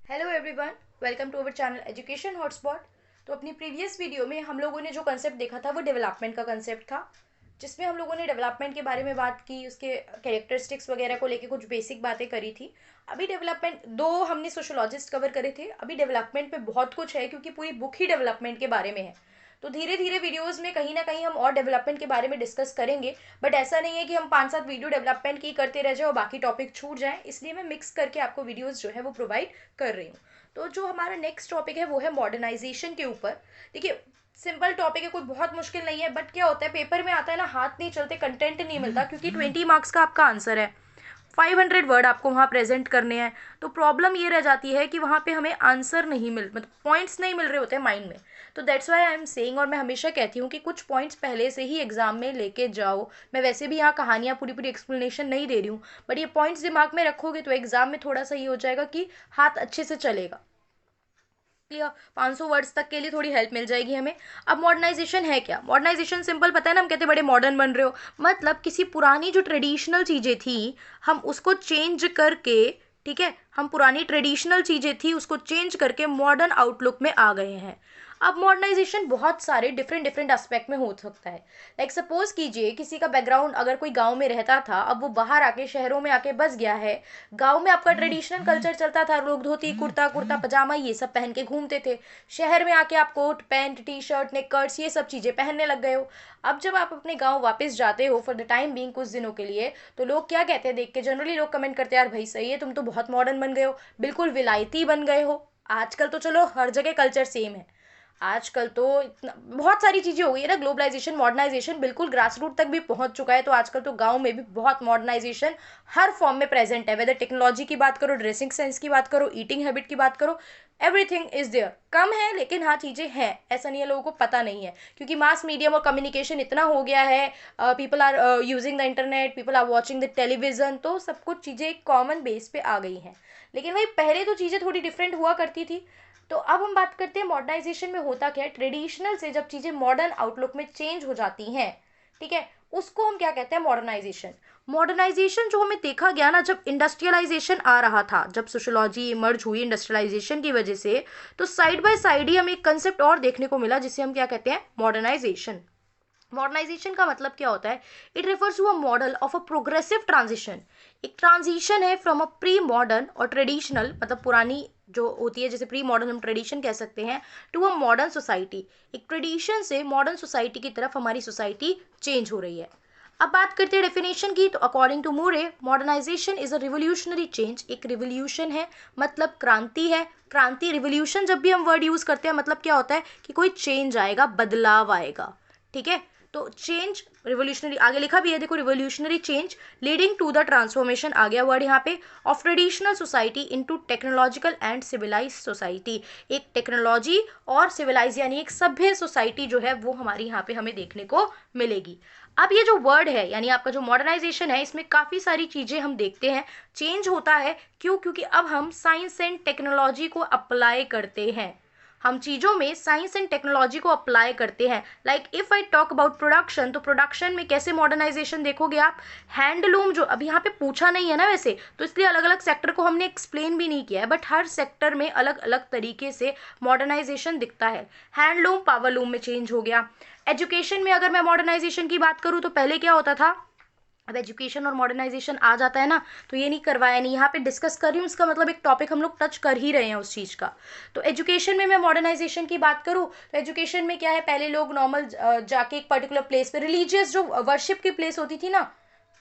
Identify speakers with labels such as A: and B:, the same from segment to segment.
A: Hello everyone, welcome to our channel education hotspot. तो अपनी previous video में हम लोगों ने जो कंसेप्ट देखा था वो डेवलपमेंट का कंसेप्ट था, जिसमें हम लोगों ने डेवलपमेंट के बारे में बात की, उसके कैरेक्टरिस्टिक्स वगैरह को लेके कुछ बेसिक बातें करी थी। अभी डेवलपमेंट दो हमने सोशोलॉजिस्ट कवर करे थे, अभी डेवलपमेंट पे बहुत कुछ है क्योंकि पूरी बुक ही डेवलपमेंट के बारे में है। तो धीरे धीरे वीडियोस में कहीं ना कहीं हम और डेवलपमेंट के बारे में डिस्कस करेंगे। बट ऐसा नहीं है कि हम 5-7 वीडियो डेवलपमेंट की करते रह जाए और बाकी टॉपिक छूट जाए, इसलिए मैं मिक्स करके आपको वीडियोस जो है वो प्रोवाइड कर रही हूँ। तो जो हमारा नेक्स्ट टॉपिक है वो है मॉडर्नाइजेशन के ऊपर। देखिए, सिंपल टॉपिक है, कोई बहुत मुश्किल नहीं है, बट क्या होता है पेपर में आता है ना, हाथ नहीं चलते, कंटेंट नहीं मिलता, क्योंकि 20 मार्क्स का आपका आंसर है, 500 वर्ड आपको वहाँ प्रेजेंट करने हैं। तो प्रॉब्लम ये रह जाती है कि वहाँ पे हमें आंसर नहीं मिल मतलब पॉइंट्स नहीं मिल रहे होते हैं माइंड में। तो that's why I am saying, और मैं हमेशा कहती हूँ कि कुछ पॉइंट्स पहले से ही एग्जाम में लेके जाओ। मैं वैसे भी यहाँ कहानियाँ पूरी पूरी एक्सप्लेनेशन नहीं दे रही हूँ, बट ये पॉइंट्स दिमाग में रखोगे तो एग्जाम में थोड़ा सा ये हो जाएगा कि हाथ अच्छे से चलेगा। क्लियर, 500 वर्ड्स तक के लिए थोड़ी हेल्प मिल जाएगी हमें। अब मॉडर्नाइजेशन है क्या? मॉडर्नाइजेशन सिंपल पता है ना, हम कहते बड़े मॉडर्न बन रहे हो, मतलब किसी पुरानी जो ट्रेडिशनल चीज़ें थी हम उसको चेंज करके, ठीक है, हम पुरानी ट्रेडिशनल चीज़ें थी उसको चेंज करके मॉडर्न आउटलुक में आ गए हैं। अब मॉडर्नाइजेशन बहुत सारे डिफरेंट डिफरेंट एस्पेक्ट में हो सकता है। लाइक सपोज कीजिए किसी का बैकग्राउंड, अगर कोई गांव में रहता था, अब वो बाहर आके शहरों में आके बस गया है। गांव में आपका ट्रेडिशनल कल्चर चलता था, लोग धोती कुर्ता कुर्ता पजामा ये सब पहन के घूमते थे। शहर में आके आप coat pant T shirt knickers ये सब चीज़ें पहनने लग गए हो। अब जब आप अपने गांव वापस जाते हो फॉर द टाइम बीइंग, कुछ दिनों के लिए, तो लोग क्या कहते हैं देख के? जनरली लोग कमेंट करते हैं, यार भाई सही है, तुम तो बहुत मॉडर्न बन गए हो, बिल्कुल विलायती बन गए हो। आजकल तो चलो हर जगह कल्चर सेम है। आजकल तो इतना बहुत सारी चीज़ें हो गई है ना, ग्लोबलाइजेशन मॉडर्नाइजेशन बिल्कुल ग्रास रूट तक भी पहुंच चुका है। तो आजकल तो गांव में भी बहुत मॉडर्नाइजेशन हर फॉर्म में प्रेजेंट है, वेदर टेक्नोलॉजी की बात करो, ड्रेसिंग सेंस की बात करो, ईटिंग हैबिट की बात करो, एवरीथिंग इज देयर। कम है लेकिन हाँ चीज़ें हैं, ऐसा नहीं है लोगों को पता नहीं है, क्योंकि मास मीडियम और कम्युनिकेशन इतना हो गया है। People are using the internet, people are watching the television, तो सब कुछ चीज़ें एक कॉमन बेस पे आ गई हैं। लेकिन वही पहले तो चीज़ें थोड़ी डिफरेंट हुआ करती थी। तो अब हम बात करते हैं मॉडर्नाइजेशन में होता क्या है। ट्रेडिशनल से जब चीज़ें मॉडर्न आउटलुक में चेंज हो जाती हैं, ठीक है, उसको हम क्या कहते हैं? मॉडर्नाइजेशन। मॉडर्नाइजेशन जो हमें देखा गया ना, जब इंडस्ट्रियलाइजेशन आ रहा था, जब सोशोलॉजी इमर्ज हुई इंडस्ट्रियलाइजेशन की वजह से, तो साइड बाय साइड ही हमें एक कंसेप्ट और देखने को मिला जिसे हम क्या कहते हैं? मॉडर्नाइजेशन। मॉडर्नाइजेशन का मतलब क्या होता है? It refers to a model of a progressive transition. एक ट्रांजिशन है फ्रॉम अ प्री मॉडर्न और ट्रेडिशनल, मतलब पुरानी जो होती है, जैसे प्री मॉडर्न हम ट्रेडिशन कह सकते हैं, टू अ मॉडर्न सोसाइटी। एक ट्रेडिशन से मॉडर्न सोसाइटी की तरफ हमारी सोसाइटी चेंज हो रही है। अब बात करते हैं डेफिनेशन की, तो according to Moore, modernization is a revolutionary change. एक रिवोल्यूशन है, मतलब क्रांति है। क्रांति, रिवोल्यूशन जब भी हम वर्ड यूज करते हैं मतलब क्या होता है कि कोई चेंज आएगा, बदलाव आएगा, ठीक है। तो चेंज रिवोल्यूशनरी, आगे लिखा भी है देखो, revolutionary change leading to the transformation, आ गया वर्ड यहाँ पे, of traditional society into technological and civilize society. एक टेक्नोलॉजी और सिविलाइज यानी एक सभ्य सोसाइटी जो है वो हमारी यहाँ पे हमें देखने को मिलेगी। अब ये जो वर्ड है यानी आपका जो मॉडर्नाइजेशन है, इसमें काफ़ी सारी चीज़ें हम देखते हैं चेंज होता है। क्यों? क्योंकि अब हम साइंस एंड टेक्नोलॉजी को अप्लाई करते हैं, हम चीज़ों में साइंस एंड टेक्नोलॉजी को अप्लाई करते हैं। Like if I talk about production, तो प्रोडक्शन में कैसे मॉडर्नाइजेशन देखोगे आप? हैंडलूम, जो अभी यहाँ पे पूछा नहीं है ना वैसे, तो इसलिए अलग अलग सेक्टर को हमने एक्सप्लेन भी नहीं किया है, बट हर सेक्टर में अलग अलग तरीके से मॉडर्नाइजेशन दिखता है। हैंडलूम पावरलूम में चेंज हो गया। एजुकेशन में अगर मैं मॉडर्नाइजेशन की बात करूँ तो पहले क्या होता था, अब एजुकेशन और मॉडर्नाइजेशन आ जाता है ना, तो ये नहीं करवाया नहीं, यहाँ पे डिस्कस कर रही हूँ, इसका मतलब एक टॉपिक हम लोग टच कर ही रहे हैं उस चीज़ का। तो एजुकेशन में मैं मॉडर्नाइजेशन की बात करूँ तो एजुकेशन में क्या है, पहले लोग नॉर्मल जाके एक पर्टिकुलर प्लेस पे, रिलीजियस जो वर्शिप की प्लेस होती थी ना,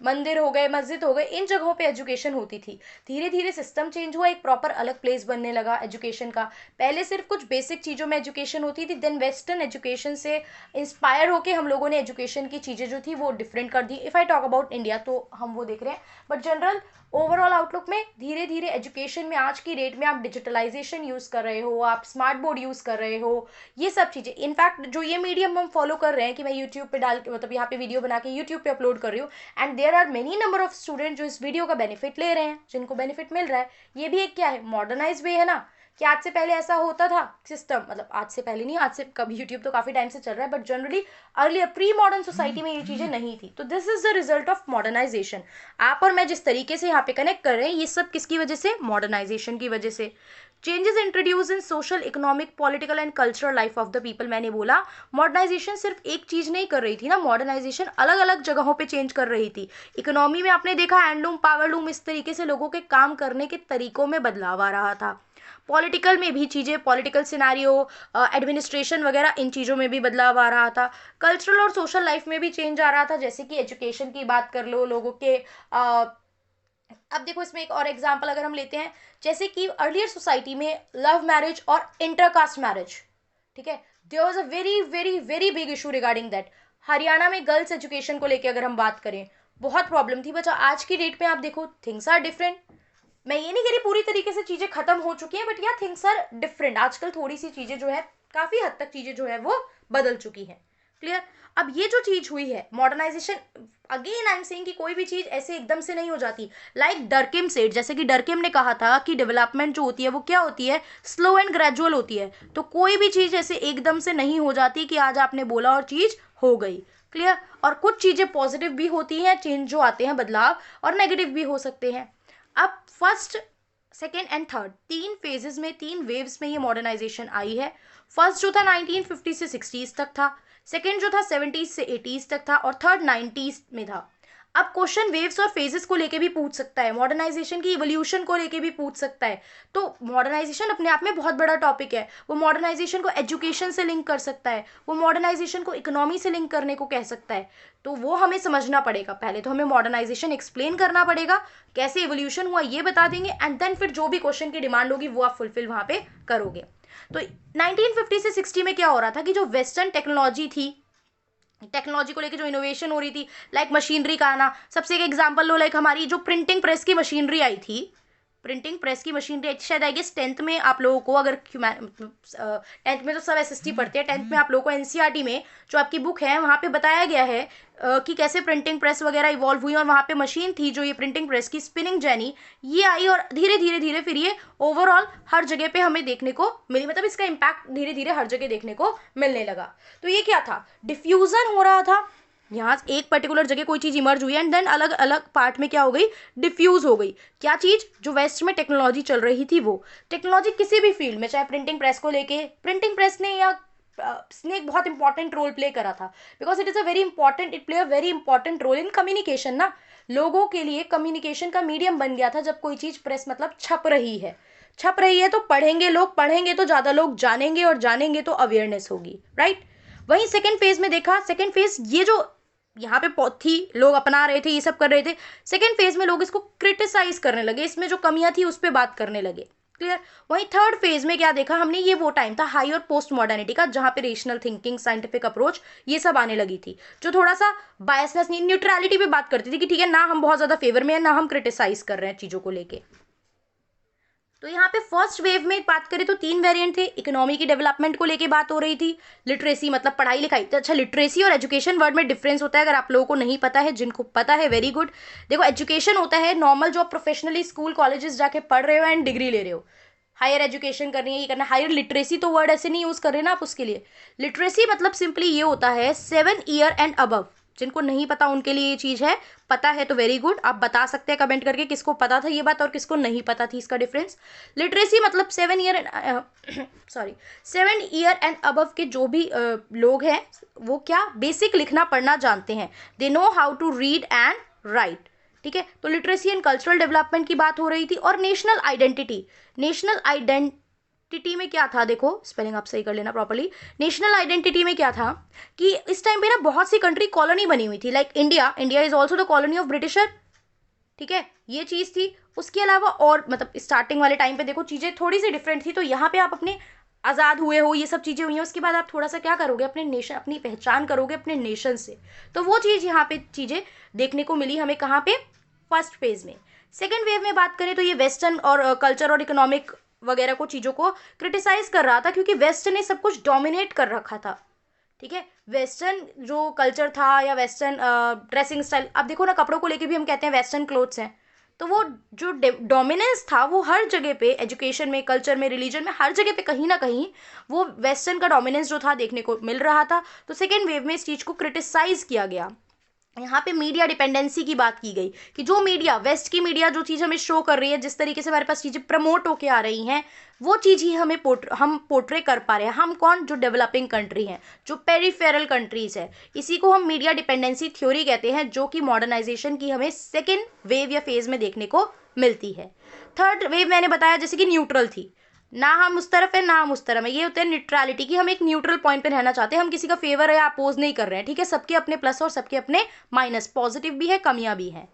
A: मंदिर हो गए मस्जिद हो गए, इन जगहों पे एजुकेशन होती थी। धीरे धीरे सिस्टम चेंज हुआ, एक प्रॉपर अलग प्लेस बनने लगा एजुकेशन का। पहले सिर्फ कुछ बेसिक चीज़ों में एजुकेशन होती थी, देन वेस्टर्न एजुकेशन से इंस्पायर होके हम लोगों ने एजुकेशन की चीज़ें जो थी वो डिफरेंट कर दी। If I talk about India तो हम वो देख रहे हैं, बट जनरल ओवरऑल आउटलुक में धीरे धीरे एजुकेशन में आज की डेट में आप डिजिटलाइजेशन यूज़ कर रहे हो, आप स्मार्ट बोर्ड यूज़ कर रहे हो, ये सब चीज़ें। इनफैक्ट जो ये मीडियम हम फॉलो कर रहे हैं कि मैं यूट्यूब पे डाल के, मतलब यहाँ पे वीडियो बना के यूट्यूब पे अपलोड कर रही हूँ, and there are many number of student जो इस वीडियो का बेनिफिट ले रहे हैं, जिनको बेनिफिट मिल रहा है, ये भी एक क्या है? मॉडर्नाइज वे है ना। कि आज से पहले ऐसा होता था सिस्टम, मतलब आज से पहले नहीं, आज से कभी यूट्यूब तो काफ़ी टाइम से चल रहा है, but generally earlier pre modern society में ये चीज़ें नहीं थी। तो this is the result of modernization. आप और मैं जिस तरीके से यहाँ पे कनेक्ट कर रहे हैं, ये सब किसकी वजह से? मॉडर्नाइजेशन की वजह से। Changes introduce in social, economic, political and cultural life of the people. मैंने बोला मॉडर्नाइजेशन सिर्फ एक चीज नहीं कर रही थी ना, मॉडर्नाइजेशन अलग अलग जगहों पे चेंज कर रही थी। इकोनॉमी में आपने देखा हैंडलूम, पावरलूम, इस तरीके से लोगों के काम करने के तरीकों में बदलाव आ रहा था। पॉलिटिकल में भी चीज़ें, पॉलिटिकल सिनारियो, एडमिनिस्ट्रेशन वगैरह, इन चीज़ों में भी बदलाव आ रहा था। कल्चरल और सोशल लाइफ में भी चेंज आ रहा था, जैसे कि एजुकेशन की बात कर लो, लोगों के अब देखो इसमें एक और एग्जांपल अगर हम लेते हैं, जैसे कि अर्लियर सोसाइटी में लव मैरिज और इंटरकास्ट मैरिज, ठीक है, there was a very very very big issue regarding that. Haryana में गर्ल्स एजुकेशन को लेकर अगर हम बात करें, बहुत प्रॉब्लम थी। बच्चा आज की डेट में आप देखो थिंग्स आर डिफरेंट। मैं ये नहीं कह रही पूरी तरीके से चीज़ें खत्म हो चुकी हैं, बट या थिंग्स आर डिफरेंट। आजकल थोड़ी सी चीज़ें जो है, काफ़ी हद तक चीज़ें जो है वो बदल चुकी हैं। क्लियर? अब ये जो चीज़ हुई है modernization, again I am saying कि कोई भी चीज़ ऐसे एकदम से नहीं हो जाती। लाइक डरकिम सेड, जैसे कि डरकिम ने कहा था कि डेवलपमेंट जो होती है वो क्या होती है? स्लो एंड ग्रेजुअल होती है। तो कोई भी चीज़ ऐसे एकदम से नहीं हो जाती कि आज आपने बोला और चीज़ हो गई। क्लियर? और कुछ चीज़ें पॉजिटिव भी होती हैं, चेंज जो आते हैं, बदलाव, और नेगेटिव भी हो सकते हैं। अब फर्स्ट, सेकेंड एंड थर्ड, तीन फेजेस में, तीन वेव्स में ये मॉडर्नाइजेशन आई है। फर्स्ट जो था 1950 से 60s तक था, सेकेंड जो था 70s से 80s तक था, और थर्ड 90s में था। अब क्वेश्चन वेव्स और फेजेस को लेके भी पूछ सकता है, मॉडर्नाइजेशन की इवोल्यूशन को लेके भी पूछ सकता है। तो मॉडर्नाइजेशन अपने आप में बहुत बड़ा टॉपिक है। वो मॉडर्नाइजेशन को एजुकेशन से लिंक कर सकता है, वो मॉडर्नाइजेशन को इकोनॉमी से लिंक करने को कह सकता है। तो वो हमें समझना पड़ेगा। पहले तो हमें मॉडर्नाइजेशन एक्सप्लेन करना पड़ेगा, कैसे इवोल्यूशन हुआ ये बता देंगे, एंड देन फिर जो भी क्वेश्चन की डिमांड होगी वो आप फुलफिल वहाँ पे करोगे। तो 1950 से 60 में क्या हो रहा था कि जो वेस्टर्न टेक्नोलॉजी थी, टेक्नोलॉजी को लेकर जो इनोवेशन हो रही थी, लाइक मशीनरी का आना। सबसे एक एग्जांपल लो, लाइक हमारी जो प्रिंटिंग प्रेस की मशीनरी आई थी, प्रिंटिंग प्रेस की मशीनरी शायद आई गेस 10th में आप लोगों को, अगर 10th में तो सब एसएसटी पढ़ते हैं, 10th में आप लोगों को एनसीईआरटी में जो आपकी बुक है वहाँ पे बताया गया है कि कैसे प्रिंटिंग प्रेस वगैरह इवॉल्व हुई, और वहाँ पे मशीन थी जो ये प्रिंटिंग प्रेस की, स्पिनिंग जेनी, ये आई, और धीरे धीरे धीरे फिर ये ओवरऑल हर जगह पे हमें देखने को मिली, मतलब इसका इम्पैक्ट धीरे धीरे हर जगह देखने को मिलने लगा। तो ये क्या था? डिफ्यूजन हो रहा था। यहाँ एक पर्टिकुलर जगह कोई चीज़ इमर्ज हुई एंड देन अलग अलग पार्ट में क्या हो गई? डिफ्यूज हो गई। क्या चीज़? जो वेस्ट में टेक्नोलॉजी चल रही थी, वो टेक्नोलॉजी किसी भी फील्ड में, चाहे प्रिंटिंग प्रेस को लेके, प्रिंटिंग प्रेस ने या ने एक बहुत इंपॉर्टेंट रोल प्ले करा था, because it is a very important, it play a very important role in communication ना। लोगों के लिए कम्युनिकेशन का मीडियम बन गया था जब कोई चीज़ प्रेस मतलब छप रही है। छप रही है तो पढ़ेंगे लोग, पढ़ेंगे तो ज़्यादा लोग जानेंगे, और जानेंगे तो अवेयरनेस होगी, राइट? वहीं सेकेंड फेज में देखा, सेकेंड फेज ये जो यहाँ पे थी, लोग अपना रहे थे, ये सब कर रहे थे। सेकेंड फेज में लोग इसको क्रिटिसाइज करने लगे, इसमें जो कमियां थी उस पर बात करने लगे। क्लियर? वहीं थर्ड फेज में क्या देखा हमने? ये वो टाइम था हाई और पोस्ट मॉडर्निटी का, जहाँ पे रेशनल थिंकिंग, साइंटिफिक अप्रोच, ये सब आने लगी थी, जो थोड़ा सा बायसनेस, न्यूट्रलिटी पे बात करती थी कि ठीक है ना, हम बहुत ज्यादा फेवर में है, ना हम क्रिटिसाइज कर रहे हैं चीजों को लेके। तो यहाँ पे फर्स्ट वेव में बात करें तो तीन वेरिएंट थे। इकोनॉमी की डेवलपमेंट को लेके बात हो रही थी, लिटरेसी मतलब पढ़ाई लिखाई। तो अच्छा, लिटरेसी और एजुकेशन वर्ड में डिफरेंस होता है, अगर आप लोगों को नहीं पता है, जिनको पता है वेरी गुड। देखो, एजुकेशन होता है नॉर्मल जो आप प्रोफेशनली स्कूल कॉलेजेस जाके पढ़ रहे हो एंड डिग्री ले रहे हो, हायर एजुकेशन करनी है, ये करना। हायर लिटरेसी तो वर्ड ऐसे नहीं यूज कर रहे ना आप उसके लिए। लिटरेसी मतलब सिंपली ये होता है 7 ईयर एंड अबव। जिनको नहीं पता उनके लिए ये चीज़ है, पता है तो वेरी गुड, आप बता सकते हैं कमेंट करके किसको पता था ये बात और किसको नहीं पता थी इसका डिफरेंस। लिटरेसी मतलब 7 year sorry 7 year and above के जो भी लोग हैं, वो क्या बेसिक लिखना पढ़ना जानते हैं, they know how to read and write. ठीक है, तो लिटरेसी एंड कल्चरल डेवलपमेंट की बात हो रही थी। और नेशनल आइडेंटिटी, नेशनल आइडेंटिटी में क्या था? देखो, स्पेलिंग आप सही कर लेना प्रॉपर्ली। नेशनल आइडेंटिटी में क्या था कि इस टाइम पे ना बहुत सी कंट्री कॉलोनी बनी हुई थी, like India, India is also the colony of britisher. ठीक है, ये चीज़ थी। उसके अलावा और मतलब स्टार्टिंग वाले टाइम पे देखो चीज़ें थोड़ी सी डिफरेंट थी, तो यहाँ पे आप अपने आज़ाद हुए हो, ये सब चीज़ें हुई हैं, उसके बाद आप थोड़ा सा क्या करोगे, अपने नेशन, अपनी पहचान करोगे अपने नेशन से। तो वो चीज़ यहाँ पे चीज़ें देखने को मिली हमें कहाँ पे? फर्स्ट फेज में। सेकेंड वेव में बात करें तो ये वेस्टर्न और कल्चर और इकोनॉमिक वगैरह को चीज़ों को क्रिटिसाइज कर रहा था, क्योंकि वेस्ट ने सब कुछ डोमिनेट कर रखा था। ठीक है, वेस्टर्न जो कल्चर था या वेस्टर्न ड्रेसिंग स्टाइल, अब देखो ना, कपड़ों को लेके भी हम कहते हैं वेस्टर्न क्लोथ्स हैं। तो वो जो डोमिनेंस था वो हर जगह पे, एजुकेशन में, कल्चर में, रिलीजन में, हर जगह पे कहीं ना कहीं वो वेस्टर्न का डोमिनेंस जो था देखने को मिल रहा था। तो सेकेंड वेव में इस चीज़ को क्रिटिसाइज किया गया। यहाँ पे मीडिया डिपेंडेंसी की बात की गई कि जो मीडिया, वेस्ट की मीडिया जो चीज़ हमें शो कर रही है, जिस तरीके से हमारे पास चीज़ें प्रमोट होके आ रही हैं, वो चीज़ ही हमें हम पोर्ट्रे कर पा रहे हैं। हम कौन? जो डेवलपिंग कंट्री हैं, जो पेरीफेरल कंट्रीज है, इसी को हम मीडिया डिपेंडेंसी थ्योरी कहते हैं, जो कि मॉडर्नाइजेशन की हमें सेकेंड वेव या फेज में देखने को मिलती है। थर्ड वेव मैंने बताया जैसे कि न्यूट्रल थी, ना हम उस तरफ है ना हम उस तरफ है, ये होता है न्यूट्रलिटी की, हम एक न्यूट्रल पॉइंट पे रहना चाहते हैं, हम किसी का फेवर या अपोज नहीं कर रहे हैं, ठीक है। सबके अपने प्लस और सबके अपने माइनस, पॉजिटिव भी है, कमियां भी हैं।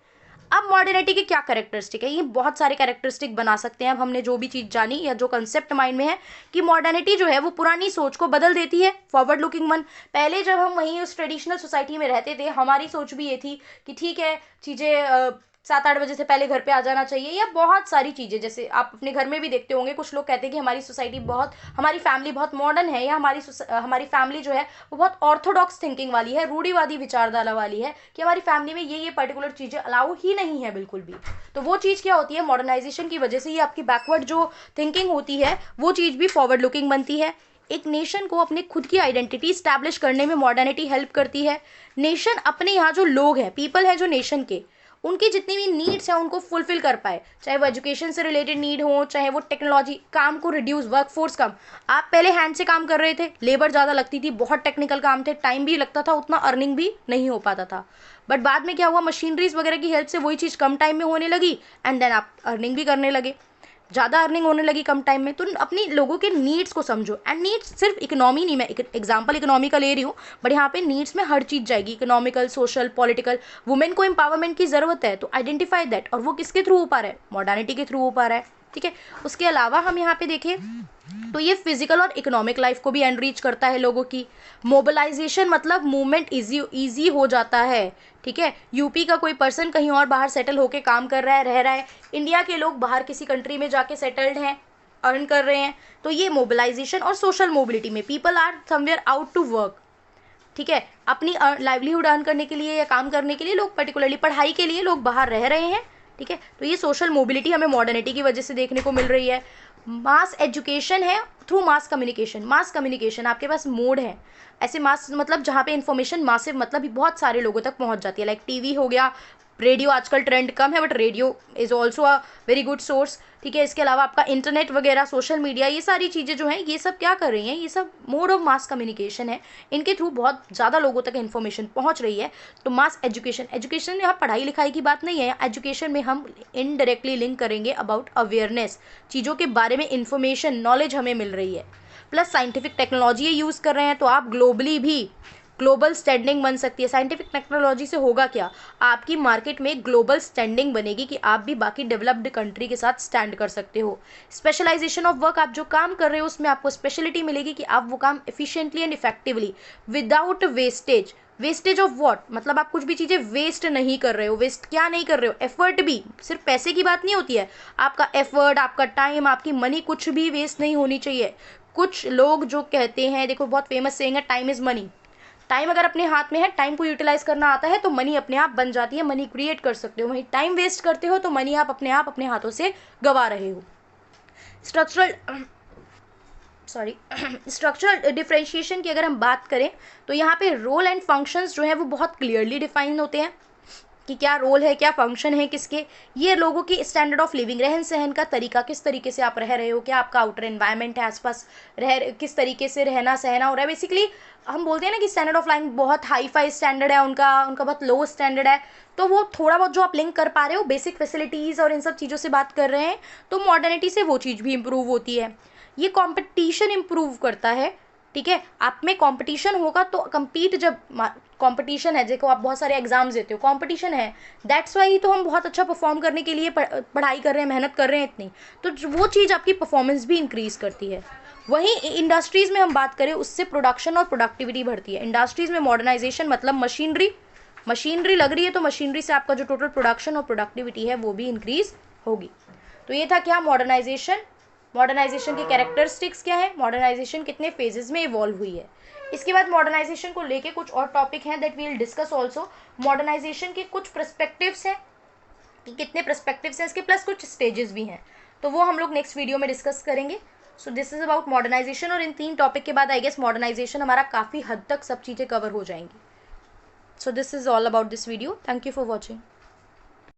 A: अब मॉडर्निटी के क्या कैरेक्टरिस्टिक है? ये बहुत सारे कैरेक्टरिस्टिक बना सकते हैं। अब हमने जो भी चीज़ जानी या जो कंसेप्ट माइंड में है कि मॉडर्निटी जो है वो पुरानी सोच को बदल देती है, फॉरवर्ड लुकिंग वन। पहले जब हम वहीं उस ट्रेडिशनल सोसाइटी में रहते थे, हमारी सोच भी ये थी कि ठीक है, चीज़ें 7-8 बजे से पहले घर पे आ जाना चाहिए, या बहुत सारी चीज़ें, जैसे आप अपने घर में भी देखते होंगे, कुछ लोग कहते हैं कि हमारी सोसाइटी बहुत, हमारी फैमिली बहुत मॉडर्न है, या हमारी फैमिली जो है वो बहुत ऑर्थोडॉक्स थिंकिंग वाली है, रूढ़िवादी विचारधारा वाली है, कि हमारी फैमिली में ये पर्टिकुलर चीज़ें अलाउ ही नहीं है बिल्कुल भी। तो वो चीज़ क्या होती है? मॉडर्नाइजेशन की वजह से ये आपकी बैकवर्ड जो थिंकिंग होती है वो चीज़ भी फॉरवर्ड लुकिंग बनती है। एक नेशन को अपने खुद की आइडेंटिटी स्टैब्लिश करने में मॉडर्निटी हेल्प करती है। नेशन अपने यहाँ जो लोग हैं, पीपल हैं जो नेशन के, उनकी जितनी भी नीड्स हैं उनको फुलफिल कर पाए, चाहे वो एजुकेशन से रिलेटेड नीड हो, चाहे वो टेक्नोलॉजी, काम को रिड्यूस, वर्कफोर्स कम। आप पहले हैंड से काम कर रहे थे, लेबर ज़्यादा लगती थी, बहुत टेक्निकल काम थे, टाइम भी लगता था, उतना अर्निंग भी नहीं हो पाता था। बट बाद में क्या हुआ? मशीनरीज वगैरह की हेल्प से वही चीज़ कम टाइम में होने लगी, एंड देन आप अर्निंग भी करने लगे, ज़्यादा अर्निंग होने लगी कम टाइम में। तो अपनी लोगों के नीड्स को समझो, एंड नीड्स सिर्फ इकोनॉमी नहीं, मैं एग्जांपल इकोनॉमी का ले रही हूँ, बट यहाँ पे नीड्स में हर चीज़ जाएगी, इकोनॉमिकल, सोशल, पॉलिटिकल। वुमेन को एम्पावरमेंट की ज़रूरत है, तो आइडेंटिफाई दैट, और वो किसके थ्रू हो पा रहा है? मॉडर्निटी के थ्रू हो पा रहा है, ठीक है। उसके अलावा हम यहाँ पे देखें तो ये फिजिकल और इकोनॉमिक लाइफ को भी एनरिच करता है लोगों की। मोबिलाइजेशन मतलब मूवमेंट इजी हो जाता है, ठीक है। यूपी का कोई पर्सन कहीं और बाहर सेटल होके काम कर रहा है, रह रहा है, इंडिया के लोग बाहर किसी कंट्री में जाके सेटल्ड हैं, अर्न कर रहे हैं, तो ये मोबिलाइजेशन। और सोशल मोबिलिटी में people are somewhere out to work, ठीक है, अपनी लाइवलीहुड अर्न करने के लिए या काम करने के लिए लोग, पर्टिकुलरली पढ़ाई के लिए लोग बाहर रह रहे हैं, ठीक है। तो ये सोशल मोबिलिटी हमें मॉडर्निटी की वजह से देखने को मिल रही है। मास एजुकेशन है through mass communication. Mass communication, आपके पास मोड है ऐसे, मास मतलब जहाँ पे इन्फॉर्मेशन मासिव, मतलब बहुत सारे लोगों तक पहुँच जाती है, लाइक टीवी हो गया, रेडियो आजकल ट्रेंड कम है, but radio is also a very good source, ठीक है। इसके अलावा आपका इंटरनेट वगैरह, सोशल मीडिया, ये सारी चीज़ें जो हैं, ये सब क्या कर रही हैं? ये सब मोड ऑफ मास कम्युनिकेशन है, इनके थ्रू बहुत ज़्यादा लोगों तक इन्फॉर्मेशन पहुंच रही है। तो मास एजुकेशन, एजुकेशन यहाँ पढ़ाई लिखाई की बात नहीं है, एजुकेशन में हम इनडायरेक्टली लिंक करेंगे अबाउट अवेयरनेस, चीज़ों के बारे में इंफॉर्मेशन, नॉलेज हमें मिल रही है। प्लस साइंटिफिक टेक्नोलॉजी ये यूज़ कर रहे हैं, तो आप ग्लोबली भी, ग्लोबल स्टैंडिंग बन सकती है। साइंटिफिक टेक्नोलॉजी से होगा क्या? आपकी मार्केट में ग्लोबल स्टैंडिंग बनेगी, कि आप भी बाकी डेवलप्ड कंट्री के साथ स्टैंड कर सकते हो। स्पेशलाइजेशन ऑफ वर्क, आप जो काम कर रहे हो उसमें आपको स्पेशलिटी मिलेगी, कि आप वो काम efficiently and effectively without wastage. Wastage of what? मतलब आप कुछ भी चीज़ें वेस्ट नहीं कर रहे हो। वेस्ट क्या नहीं कर रहे हो? एफर्ट भी, सिर्फ पैसे की बात नहीं होती है, आपका एफर्ट, आपका टाइम, आपकी मनी, कुछ भी वेस्ट नहीं होनी चाहिए। कुछ लोग जो कहते हैं, देखो बहुत फेमस सेइंग है, टाइम इज़ मनी। टाइम अगर अपने हाथ में है, टाइम को यूटिलाइज करना आता है, तो मनी अपने आप बन जाती है, मनी क्रिएट कर सकते हो। वहीं टाइम वेस्ट करते हो तो मनी आप अपने हाथों से गवा रहे हो। स्ट्रक्चरल डिफरेंशिएशन की अगर हम बात करें तो यहाँ पे रोल एंड फंक्शंस जो है वो बहुत क्लियरली डिफाइन होते हैं, कि क्या रोल है, क्या फंक्शन है किसके। ये लोगों की स्टैंडर्ड ऑफ लिविंग, रहन सहन का तरीका, किस तरीके से आप रह रहे हो, क्या आपका आउटर एनवायरनमेंट है, आसपास किस तरीके से रहना सहना हो रहा है। बेसिकली हम बोलते हैं ना कि स्टैंडर्ड ऑफ लाइफ बहुत हाई फाई स्टैंडर्ड है उनका बहुत लो स्टैंडर्ड है। तो वो थोड़ा बहुत जो आप लिंक कर पा रहे हो, बेसिक फैसिलिटीज़ और इन सब चीज़ों से बात कर रहे हैं, तो मॉडर्निटी से वो चीज़ भी इम्प्रूव होती है। ये कॉम्पिटिशन इम्प्रूव करता है, ठीक है। आप में कंपटीशन होगा तो कंपीट, जब कंपटीशन है, देखो आप बहुत सारे एग्जाम्स देते हो, कंपटीशन है, दैट्स वाई तो हम बहुत अच्छा परफॉर्म करने के लिए पढ़ाई कर रहे हैं, मेहनत कर रहे हैं इतनी, तो वो चीज़ आपकी परफॉर्मेंस भी इंक्रीज करती है। वहीं इंडस्ट्रीज़ में हम बात करें, उससे प्रोडक्शन और प्रोडक्टिविटी बढ़ती है। इंडस्ट्रीज़ में मॉडर्नाइजेशन मतलब मशीनरी लग रही है, तो मशीनरी से आपका जो टोटल प्रोडक्शन और प्रोडक्टिविटी है वो भी इंक्रीज होगी। तो ये था क्या? मॉडर्नाइजेशन के कैरेक्टरिस्टिक्स क्या है, मॉडर्नाइजेशन कितने फेजेस में इवॉल्व हुई है। इसके बाद मॉडर्नाइजेशन को लेके कुछ और टॉपिक हैं that we will discuss also. Modernization के कुछ पर्सपेक्टिव्स हैं, कि कितने पर्सपेक्टिव्स हैं इसके, प्लस कुछ स्टेजेस भी हैं, तो वो हम लोग नेक्स्ट वीडियो में डिस्कस करेंगे। So this is about modernization, और इन 3 टॉपिक के बाद आई गेस मॉडर्नाइजेशन हमारा काफ़ी हद तक सब चीज़ें कवर हो जाएंगी। सो this is all about this video. Thank you for watching.